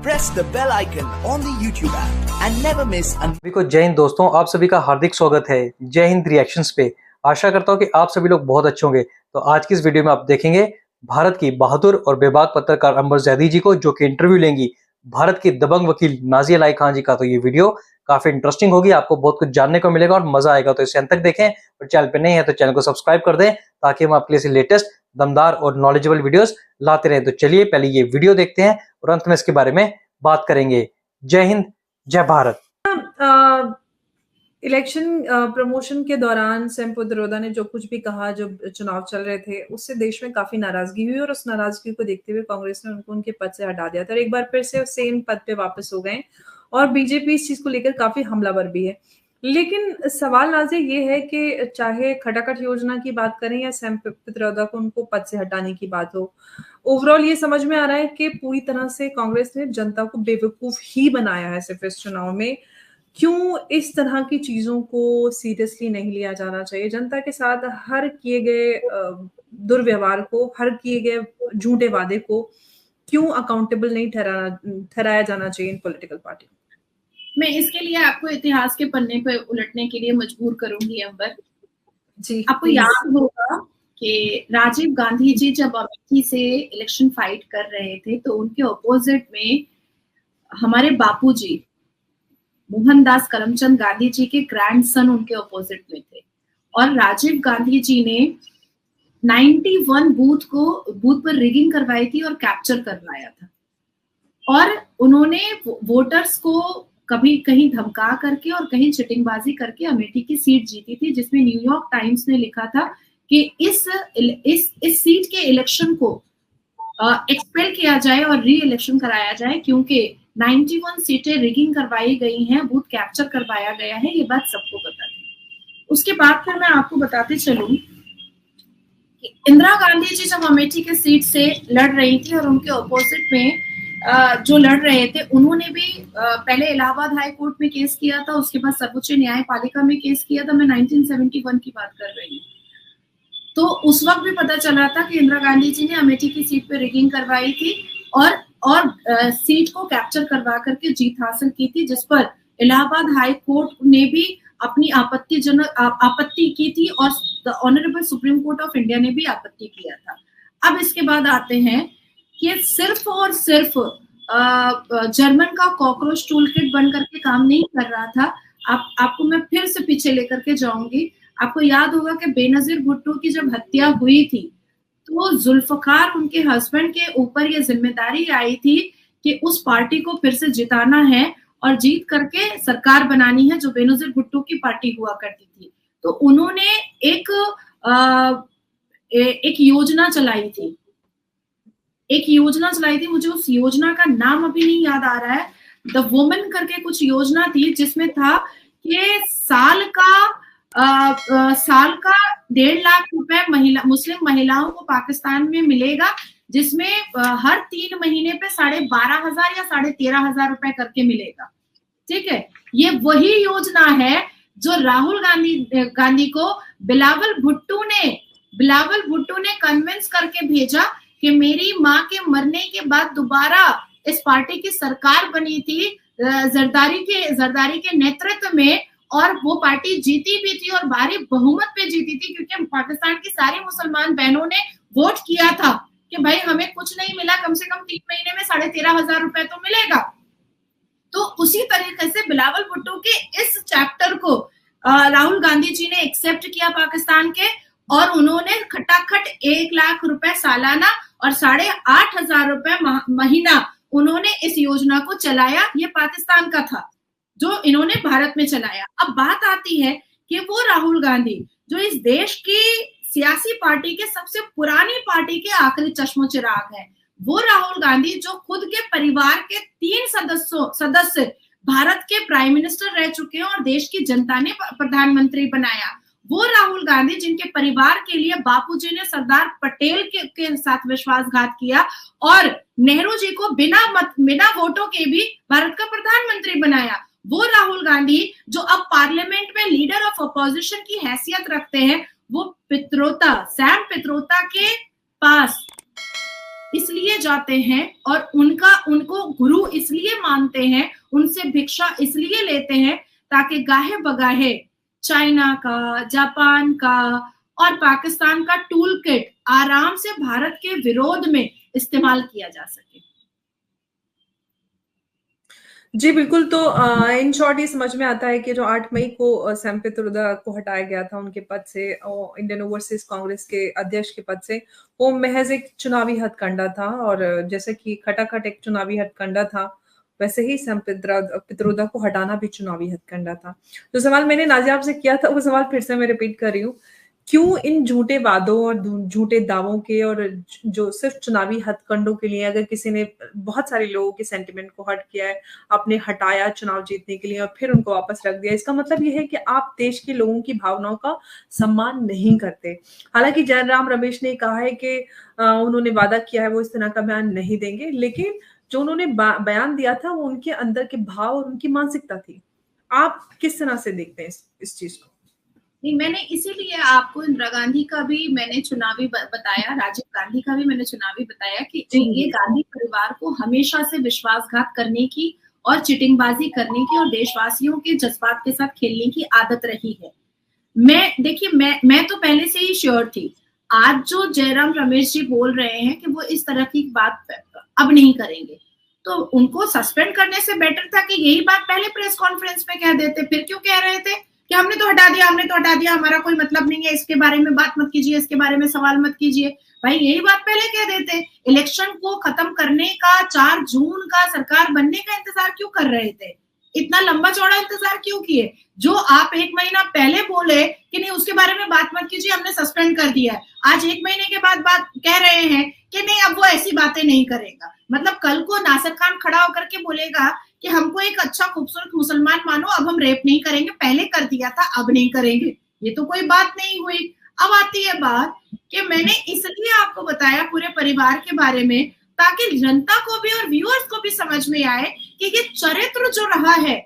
press the bell icon on the YouTube app and never miss सभी को जय हिंद दोस्तों, आप सभी का हार्दिक स्वागत है जय हिंद रिएक्शंस पे। आशा करता हूँ कि आप सभी लोग बहुत अच्छे होंगे। तो आज की इस वीडियो में आप देखेंगे भारत की बहादुर और बेबाक पत्रकार अंबर जैदी जी को, जो कि इंटरव्यू लेंगी भारत की दबंग वकील नाजिया लाई खान जी का। तो ये वीडियो काफी इंटरेस्टिंग होगी, आपको बहुत कुछ जानने को मिलेगा और मजा आएगा। तो इसे अंत तक देखें और चैनल पे नए हैं तो चैनल को सब्सक्राइब कर दें, ताकि हम आपके लिए लेटेस्ट दमदार और नॉलेजेबल वीडियोस लाते रहें। तो चलिए पहले ये वीडियो देखते हैं और अंत में इसके बारे में बात करेंगे। जय हिंद, जय भारत। इलेक्शन प्रमोशन के दौरान सैम पित्रोदा ने जो कुछ भी कहा, जब चुनाव चल रहे थे, उससे देश में काफी नाराजगी हुई और उस नाराजगी को देखते हुए कांग्रेस ने उनको उनके पद से हटा दिया था और एक बार फिर से सेम पद पे वापस हो गए और बीजेपी इस चीज को लेकर काफी हमलावर भी है। लेकिन सवाल नाज़े ये है कि चाहे खटाखट योजना की बात करें या सैम पित्रोदा को उनको पद से हटाने की बात हो, ओवरऑल ये समझ में आ रहा है कि पूरी तरह से कांग्रेस ने जनता को बेवकूफ ही बनाया है सिर्फ इस चुनाव में। क्यों इस तरह की चीजों को सीरियसली नहीं लिया जाना चाहिए? जनता के साथ हर किए गए दुर्व्यवहार को, हर किए गए झूठे वादे को क्यों अकाउंटेबल नहीं ठहराया जाना चाहिए इन पॉलिटिकल पार्टी? मैं इसके लिए आपको इतिहास के पन्ने पर उलटने के लिए मजबूर करूंगी अंबर जी। आपको याद होगा कि राजीव गांधी जी जब अमेठी से इलेक्शन फाइट कर रहे थे तो उनके ऑपोजिट में हमारे बापूजी मोहनदास करमचंद गांधी जी के ग्रैंडसन उनके ऑपोजिट में थे और राजीव गांधी जी ने 91 बूथ पर रिगिंग करवाई थी और कैप्चर करवाया था और उन्होंने वोटर्स को कभी कहीं धमका करके और कहीं चिटिंगबाजी करके अमेठी की सीट जीती थी, जिसमें न्यूयॉर्क टाइम्स ने लिखा था कि इस सीट के इलेक्शन को एक्सपेल किया जाए और री इलेक्शन कराया जाए, क्योंकि 91 सीटें रिगिंग करवाई गई हैं, बूथ कैप्चर करवाया गया है। ये बात सबको पता थी। उसके बाद फिर मैं आपको बताते चलूं कि इंदिरा गांधी जी जब अमेठी के सीट से लड़ रही थी और उनके ऑपोजिट में जो लड़ रहे थे, उन्होंने भी पहले इलाहाबाद हाई कोर्ट में केस किया था, उसके बाद सर्वोच्च न्यायपालिका में केस किया था। मैं 1971 की बात कर रही हूँ। तो उस वक्त भी पता चला था कि इंदिरा गांधी जी ने अमेठी की सीट पे रिगिंग करवाई थी और सीट को कैप्चर करवा करके जीत हासिल की थी, जिस पर इलाहाबाद हाई कोर्ट ने भी अपनी आपत्ति की थी और the honourable supreme court of India ने भी आपत्ति किया था। अब इसके बाद आते हैं कि सिर्फ और सिर्फ जर्मन का कॉकरोच टूल किट बन करके काम नहीं कर रहा था। आपको मैं फिर से पीछे लेकर के जाऊंगी। आपको याद होगा कि बेनजीर भुट्टो की जब हत्या हुई थी तो जुल्फकार उनके हस्बैंड के ऊपर ये जिम्मेदारी आई थी कि उस पार्टी को फिर से जिताना है और जीत करके सरकार बनानी है, जो बेनजीर भुट्टो की पार्टी हुआ करती थी। तो उन्होंने एक योजना चलाई थी, मुझे उस योजना का नाम अभी नहीं याद आ रहा है। द वुमन करके कुछ योजना थी, जिसमें था कि साल का 1.5 लाख रुपए मुस्लिम महिलाओं को पाकिस्तान में मिलेगा, जिसमें हर 3 महीने पे 12,500 या 13,500 रुपए करके मिलेगा। ठीक है, ये वही योजना है जो राहुल गांधी को बिलावल भुट्टो ने कन्विंस करके भेजा कि मेरी माँ के मरने के बाद दोबारा इस पार्टी की सरकार बनी थी जरदारी के नेतृत्व में, और वो पार्टी जीती भी थी और भारी बहुमत पे जीती थी, क्योंकि पाकिस्तान की सारी मुसलमान बहनों ने वोट किया था कि भाई हमें कुछ नहीं मिला, कम से कम 3 महीने में 13,500 रुपए तो मिलेगा। तो उसी तरीके से बिलावल भुट्टो के इस चैप्टर को राहुल गांधी जी ने एक्सेप्ट किया पाकिस्तान के, और उन्होंने खटाखट 1 लाख रुपए सालाना और 8,500 रुपए महीना उन्होंने इस योजना को चलाया। ये पाकिस्तान का था जो इन्होंने भारत में चलाया। अब बात आती है कि वो राहुल गांधी जो इस देश की सियासी पार्टी के सबसे पुरानी पार्टी के आखिरी चश्मो चिराग है, वो राहुल गांधी जो खुद के परिवार के 3 सदस्य भारत के प्राइम मिनिस्टर रह चुके हैं और देश की जनता ने प्रधानमंत्री बनाया, वो राहुल गांधी जिनके परिवार के लिए बापूजी ने सरदार पटेल के साथ विश्वासघात किया और नेहरू जी को बिना वोटों के भी भारत का प्रधानमंत्री बनाया, वो राहुल गांधी जो अब पार्लियामेंट में लीडर ऑफ अपोजिशन की हैसियत रखते हैं, वो सैम पित्रोदा के पास इसलिए जाते हैं और उनको गुरु इसलिए मानते हैं, उनसे भिक्षा इसलिए लेते हैं ताकि गाहे बगाहे चाइना का, जापान का और पाकिस्तान का टूल किट आराम से भारत के विरोध में इस्तेमाल किया जा सके। जी बिल्कुल। तो इन शॉर्ट ये समझ में आता है कि जो 8 मई को सैम पित्रोदा को हटाया गया था उनके पद से और इंडियन ओवरसीज कांग्रेस के अध्यक्ष के पद से, वो महज एक चुनावी हथकंडा था। और जैसे कि खटाखट एक चुनावी हथकंडा था, वैसे ही सैम पित्रोदा को हटाना भी चुनावी हथकंडा था। जो सवाल मैंने नाज़िया आपसे किया था वो सवाल फिर से मैं रिपीट कर रही हूँ, क्यों इन झूठे वादों और झूठे दावों के और जो सिर्फ चुनावी हथकंडों के लिए, अगर किसी ने बहुत सारे लोगों के सेंटिमेंट को हर्ट किया है, आपने हटाया चुनाव जीतने के लिए और फिर उनको वापस रख दिया, इसका मतलब ये है कि आप देश के लोगों की भावनाओं का सम्मान नहीं करते। हालांकि जयराम रमेश ने कहा है कि उन्होंने वादा किया है वो इस तरह का बयान नहीं देंगे, लेकिन जो उन्होंने बयान दिया था वो उनके अंदर के भाव और उनकी मानसिकता थी। आप किस तरह से देखते हैं इस चीज को? नहीं, मैंने इसीलिए आपको इंदिरा गांधी का भी मैंने चुनावी बताया, राजीव गांधी का भी मैंने चुनावी बताया कि ये गांधी परिवार को हमेशा से विश्वासघात करने की और चिटिंगबाजी करने की और देशवासियों के जज्बात के साथ खेलने की आदत रही है। मैं तो पहले से ही श्योर थी। आज जो जयराम रमेश जी बोल रहे हैं कि वो इस तरह की बात अब नहीं करेंगे, तो उनको सस्पेंड करने से बेटर था कि यही बात पहले प्रेस कॉन्फ्रेंस में कह देते। फिर क्यों कह रहे थे कि हमने तो हटा दिया, हमारा कोई मतलब नहीं है, इसके बारे में बात मत कीजिए, इसके बारे में सवाल मत कीजिए। भाई यही बात पहले कह देते। इलेक्शन को खत्म करने का, 4 जून का सरकार बनने का इंतजार क्यों कर रहे थे? इतना लंबा चौड़ा इंतजार क्यों किए? जो आप 1 महीना पहले बोले कि नहीं उसके बारे में बात मत कीजिए, हमने सस्पेंड कर दिया है, आज 1 महीने के बाद बात कह रहे हैं कि नहीं अब वो ऐसी बातें नहीं करेगा। मतलब कल को नासिर खान खड़ा होकर के बोलेगा कि हमको एक अच्छा खूबसूरत मुसलमान मानो, अब हम रेप नहीं करेंगे, पहले कर दिया था अब नहीं करेंगे, ये तो कोई बात नहीं हुई। अब आती है बात कि मैंने इसलिए आपको बताया पूरे परिवार के बारे में ताकि जनता को भी और व्यूअर्स को भी समझ में आए कि ये चरित्र जो रहा है,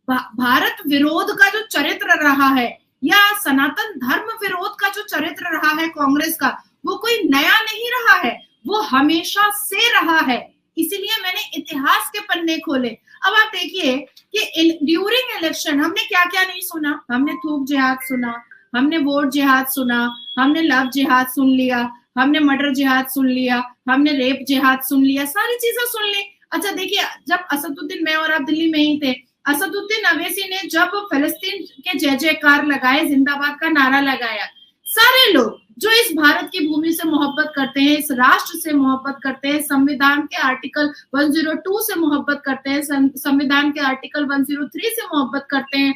भारत विरोध का जो चरित्र रहा है या सनातन धर्म विरोध का जो चरित्र रहा है कांग्रेस का, वो कोई नया नहीं रहा है, वो हमेशा से रहा है। इसीलिए मैंने इतिहास के पन्ने खोले। अब आप देखिए कि ड्यूरिंग इलेक्शन हमने क्या क्या नहीं सुना। हमने थूक जिहाद सुना, हमने वोट जिहाद सुना, हमने लव जिहाद सुन लिया, हमने मर्डर जिहाद सुन लिया, हमने रेप जिहाद सुन लिया, सारी चीजें सुन ली। अच्छा देखिए, जब असदुद्दीन, मैं और आप दिल्ली में ही थे, असदुद्दीन अवैसी ने जब फिलिस्तीन के जय जयकार लगाए, जिंदाबाद का नारा लगाया, सारे लोग जो इस भारत की भूमि से मोहब्बत करते हैं, इस राष्ट्र से मोहब्बत करते हैं, संविधान के आर्टिकल 102 से मोहब्बत करते हैं, संविधान के आर्टिकल 103 से मोहब्बत करते हैं,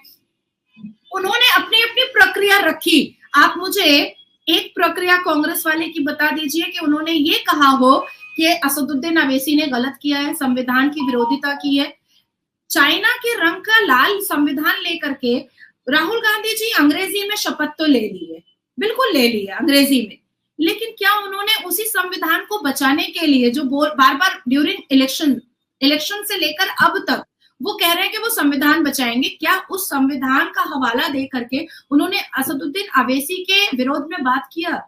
उन्होंने अपनी अपनी प्रक्रिया रखी। आप मुझे एक प्रक्रिया कांग्रेस वाले की बता दीजिए कि उन्होंने ये कहा हो कि असदुद्दीन अवैसी ने गलत किया है, संविधान की विरोधिता की है। चाइना के रंग का लाल संविधान लेकर के राहुल गांधी जी अंग्रेजी में शपथ तो ले ली है, बिल्कुल ले ली है अंग्रेजी में, लेकिन क्या उन्होंने उसी संविधान को बचाने के लिए जो बार बार ड्यूरिंग इलेक्शन से लेकर अब तक वो कह रहे हैं कि वो संविधान बचाएंगे, क्या उस संविधान का हवाला दे करके उन्होंने असदुद्दीन अवैसी के विरोध में बात किया?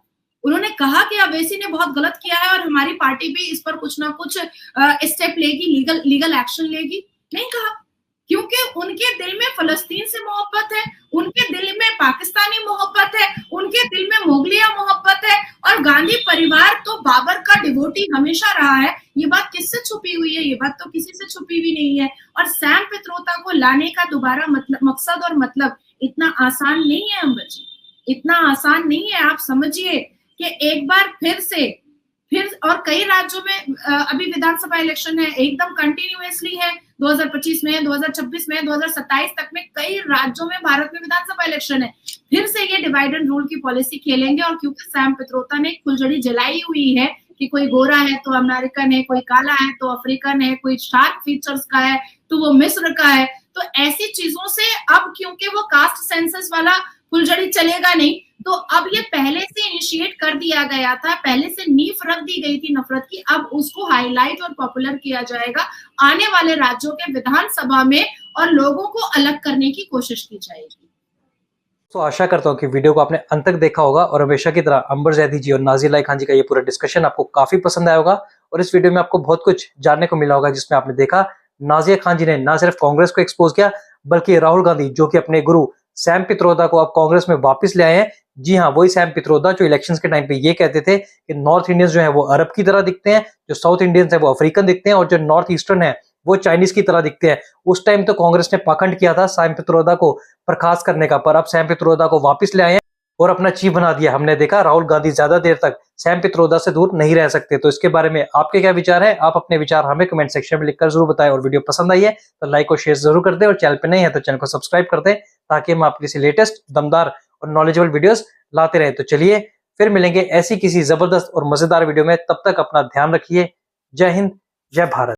उन्होंने कहा कि अवैसी ने बहुत गलत किया है और हमारी पार्टी भी इस पर कुछ ना कुछ स्टेप लेगी, लीगल एक्शन लेगी? नहीं कहा, क्योंकि उनके दिल में फलस्तीन से मोहब्बत है, उनके दिल में पाकिस्तानी मोहब्बत है, उनके दिल में मुगलिया मोहब्बत है, और गांधी परिवार तो बाबर का डिवोटी हमेशा रहा है। ये बात किससे छुपी हुई है? ये बात तो किसी से छुपी हुई नहीं है। और सैम पित्रोदा को लाने का दोबारा मकसद और मतलब इतना आसान नहीं है अम्बर जी, इतना आसान नहीं है। आप समझिए कि एक बार फिर और कई राज्यों में अभी विधानसभा इलेक्शन है, एकदम कंटिन्यूअसली है, 2025 में, 2026 में, 2027 तक में कई राज्यों में भारत में विधानसभा इलेक्शन है। फिर से ये डिवाइड एंड रूल की पॉलिसी खेलेंगे, और क्योंकि सैम पित्रोदा ने फुलझड़ी जलाई हुई है कि कोई गोरा है तो अमेरिकन है, कोई काला है तो अफ्रीकन है, कोई शार्क फीचर्स का है तो वो मिस्र का है, तो ऐसी चीजों से अब क्योंकि वो कास्ट सेंसस वाला फुलझड़ी चलेगा नहीं, तो अब ये पहले से इनिशिएट कर दिया गया था, पहले से नींव रख दी गई थी नफरत की, अब उसको हाईलाइट और पॉपुलर किया जाएगा आने वाले राज्यों के विधानसभा में, और लोगों को अलग करने की कोशिश की जाएगी। तो आशा करता हूँ कि वीडियो को आपने अंत तक देखा होगा और हमेशा की तरह अंबर जैदी जी और नाज़िर खान जी का ये पूरा डिस्कशन आपको काफी पसंद आया होगा। और इस वीडियो में आपको बहुत कुछ जानने को मिला होगा, जिसमें आपने देखा नाजिया खान जी ने न सिर्फ कांग्रेस को एक्सपोज किया, बल्कि राहुल गांधी जो कि अपने गुरु सैम पित्रोदा को अब कांग्रेस में वापस ले आए हैं। जी हाँ, वही सैम पित्रोदा जो इलेक्शंस के टाइम पे ये कहते थे कि नॉर्थ इंडियंस जो है वो अरब की तरह दिखते हैं, जो साउथ इंडियंस है वो अफ्रीकन दिखते हैं और जो नॉर्थ ईस्टर्न है वो चाइनीज की तरह दिखते हैं। उस टाइम तो कांग्रेस ने पाखंड किया था सैम पित्रोदा को बर्खास्त करने का, पर अब सैम पित्रोदा को वापस ले आए हैं और अपना चीफ बना दिया। हमने देखा राहुल गांधी ज्यादा देर तक सैम पित्रोदा से दूर नहीं रह सकते। तो इसके बारे में आपके क्या विचार है? आप अपने विचार हमें कमेंट सेक्शन में लिखकर जरूर बताएं, और वीडियो पसंद आई है तो लाइक और शेयर जरूर कर दें, और चैनल पे नहीं है तो चैनल को सब्सक्राइब कर दें, ताकि हम आपके लिए लेटेस्ट दमदार और नॉलेजेबल वीडियोस लाते रहे। तो चलिए फिर मिलेंगे ऐसी किसी जबरदस्त और मजेदार वीडियो में, तब तक अपना ध्यान रखिए। जय हिंद, जय भारत।